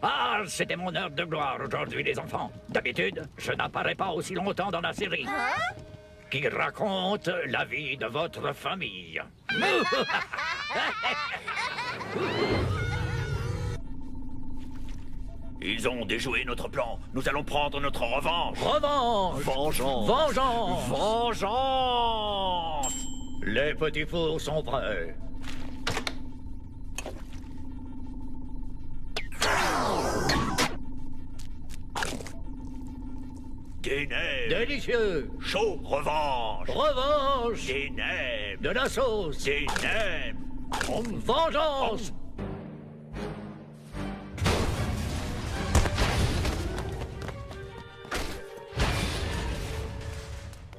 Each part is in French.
Ah, c'était mon heure de gloire aujourd'hui, les enfants. D'habitude, je n'apparais pas aussi longtemps dans la série. Qui raconte la vie de votre famille. Ils ont déjoué notre plan. Nous allons prendre notre revanche. Revanche! Vengeance. Vengeance! Vengeance. Les petits fours sont prêts. Ténèbres. Délicieux! Chaud. Revanche. Revanche! Ténèbres. De la sauce! Ténèbres. Vengeance!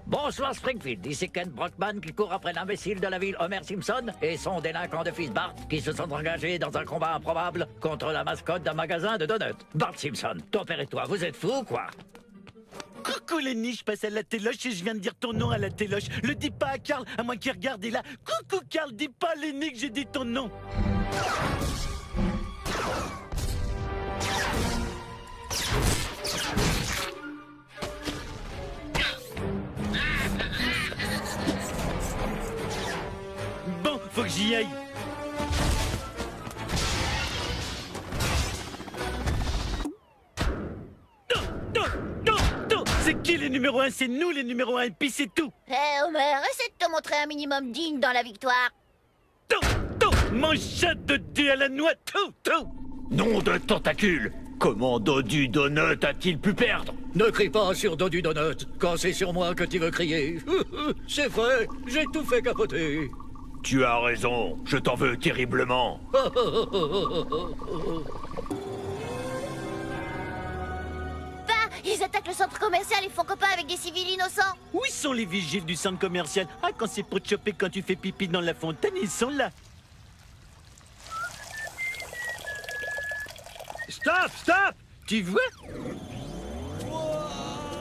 Bonsoir Springfield, ici Ken Brockman qui court après l'imbécile de la ville Homer Simpson et son délinquant de fils Bart qui se sont engagés dans un combat improbable contre la mascotte d'un magasin de donuts. Bart Simpson, ton père et toi, vous êtes fous ou quoi? Coucou Lenny, je passe à la téloche et je viens de dire ton nom à la téloche. Le dis pas à Carl, à moins qu'il regarde et là. Coucou Carl, dis pas à Lenny que j'ai dit ton nom. Bon, faut que j'y aille. C'est qui les numéros 1? C'est nous les numéros 1 et puis c'est tout. Homer, essaie de te montrer un minimum digne dans la victoire. Mon chat de dé à la noix, tout. Nom de tentacule. Comment Dodu Donut a-t-il pu perdre? Ne crie pas sur Dodu Donut quand c'est sur moi que tu veux crier. C'est vrai, j'ai tout fait capoter. Tu as raison, je t'en veux terriblement. Ils attaquent le centre commercial et font copain avec des civils innocents. Où sont les vigiles du centre commercial? Ah, quand c'est pour te choper quand tu fais pipi dans la fontaine, ils sont là. Stop! Tu vois?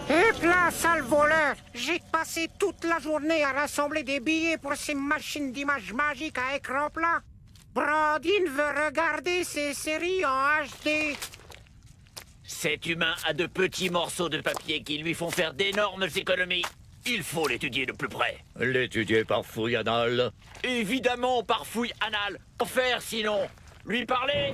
Et là, sale voleur! J'ai passé toute la journée à rassembler des billets pour ces machines d'image magique à écran plat. Brandine veut regarder ces séries en HD. Cet humain a de petits morceaux de papier qui lui font faire d'énormes économies. Il faut l'étudier de plus près. L'étudier par fouille anale. Évidemment, par fouille anale. Pour faire sinon. Lui parler?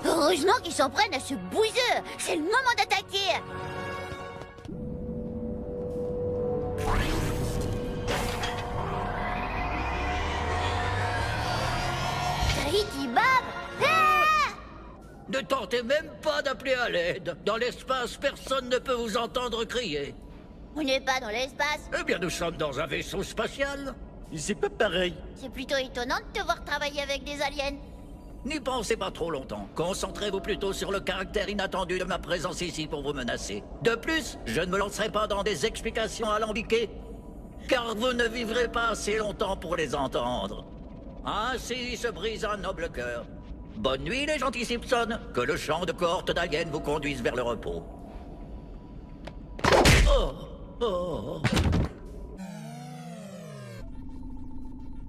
Heureusement qu'ils s'en prennent à ce bouseux. C'est le moment d'attaquer. Tahiti Bob. Ah! Ne tentez même pas d'appeler à l'aide. Dans l'espace, personne ne peut vous entendre crier. On n'est pas dans l'espace. Eh bien, nous sommes dans un vaisseau spatial. C'est pas pareil. C'est plutôt étonnant de te voir travailler avec des aliens. N'y pensez pas trop longtemps. Concentrez-vous plutôt sur le caractère inattendu de ma présence ici pour vous menacer. De plus, je ne me lancerai pas dans des explications alambiquées, car vous ne vivrez pas assez longtemps pour les entendre. Ainsi se brise un noble cœur. Bonne nuit, les gentils Simpsons. Que le chant de cohorte d'aliens vous conduise vers le repos. Oh.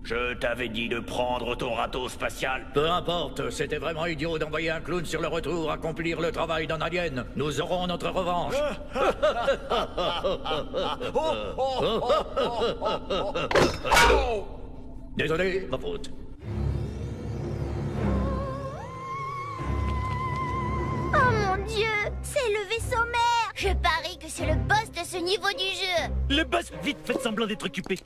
Je t'avais dit de prendre ton râteau spatial. Peu importe, c'était vraiment idiot d'envoyer un clown sur le retour accomplir le travail d'un alien. Nous aurons notre revanche. Désolé, ma faute. Oh mon Dieu, c'est le vaisseau mère. Je parie que c'est le boss de ce niveau du jeu. Le boss, vite, faites semblant d'être occupé.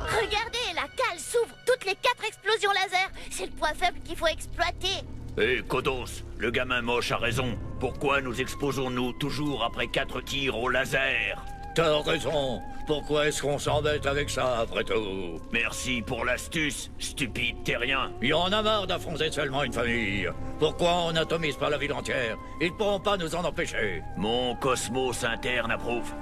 Regardez, la cale s'ouvre, toutes les 4 explosions laser. C'est le point faible qu'il faut exploiter. Hé, Kodos, le gamin moche a raison. Pourquoi nous exposons-nous toujours après 4 tirs au laser? T'as raison. Pourquoi est-ce qu'on s'embête avec ça, après tout? Merci pour l'astuce, stupide terrien. Y en a marre d'affronter seulement une famille. Pourquoi on atomise pas la ville entière? Ils pourront pas nous en empêcher. Mon cosmos interne approuve.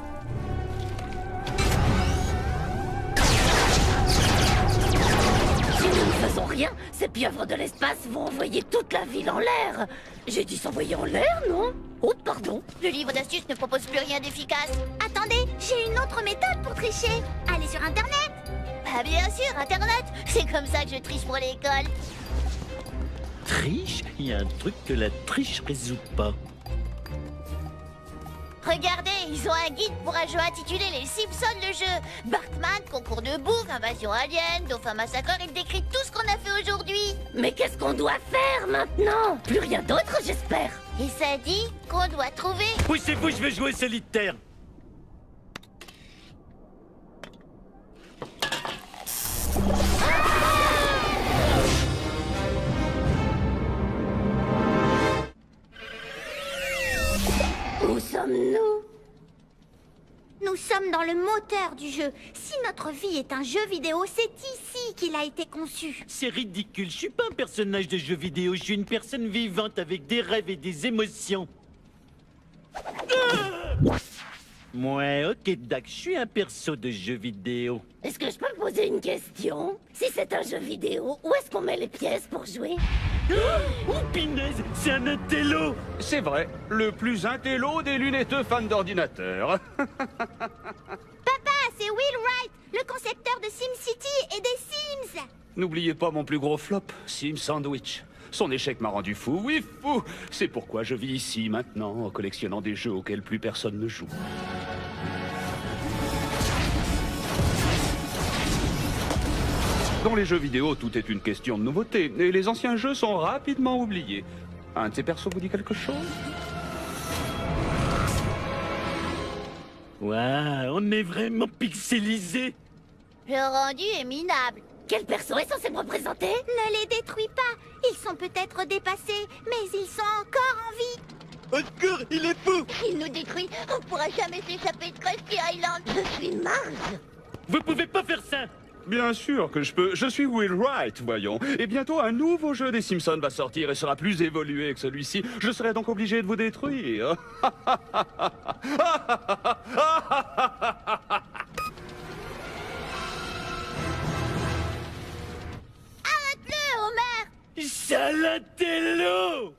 C'est Nous ne faisons rien. Ces pieuvres de l'espace vont envoyer toute la ville en l'air. J'ai dit s'envoyer en l'air, non? Oh, pardon. Le livre d'astuces ne propose plus rien d'efficace. Attendez, j'ai une autre méthode pour tricher. Allez sur Internet. Bah bien sûr, Internet. C'est comme ça que je triche pour l'école. Triche? Il y a un truc que la triche résout pas. Regardez, ils ont un guide pour un jeu intitulé Les Simpsons le jeu. Bartman, concours de bouffe, invasion alien, dauphin massacreur, il décrit tout ce qu'on a fait aujourd'hui. Mais qu'est-ce qu'on doit faire maintenant? Plus rien d'autre, j'espère. Et ça dit qu'on doit trouver... Poussez-vous, je vais jouer au solitaire. Où sommes-nous? Nous sommes dans le moteur du jeu. Si notre vie est un jeu vidéo, c'est ici qu'il a été conçu. C'est ridicule, je suis pas un personnage de jeu vidéo, je suis une personne vivante avec des rêves et des émotions. Ouais, ok, Dak, je suis un perso de jeu vidéo. Est-ce que je peux me poser une question? Si c'est un jeu vidéo, où est-ce qu'on met les pièces pour jouer? Oh, pinaise, c'est un intello. C'est vrai, le plus intello des lunetteux fans d'ordinateur. Papa, c'est Will Wright, le concepteur de SimCity et des Sims. N'oubliez pas mon plus gros flop, Sim Sandwich. Son échec m'a rendu fou, oui fou. C'est pourquoi je vis ici maintenant, en collectionnant des jeux auxquels plus personne ne joue. Dans les jeux vidéo, tout est une question de nouveauté, et les anciens jeux sont rapidement oubliés. Un de ces persos vous dit quelque chose? Waouh, on est vraiment pixelisé. Le rendu est minable. Quel perso est censé me représenter? Ne les détruis pas. Ils sont peut-être dépassés, mais ils sont encore en vie. Encore, il est fou. Il nous détruit. On pourra jamais s'échapper de Krusty Island. Je suis marge. Vous pouvez pas faire ça. Bien sûr que je peux. Je suis Will Wright, voyons. Et bientôt, un nouveau jeu des Simpsons va sortir et sera plus évolué que celui-ci. Je serai donc obligé de vous détruire. Arrête-le, Homer. Salatello.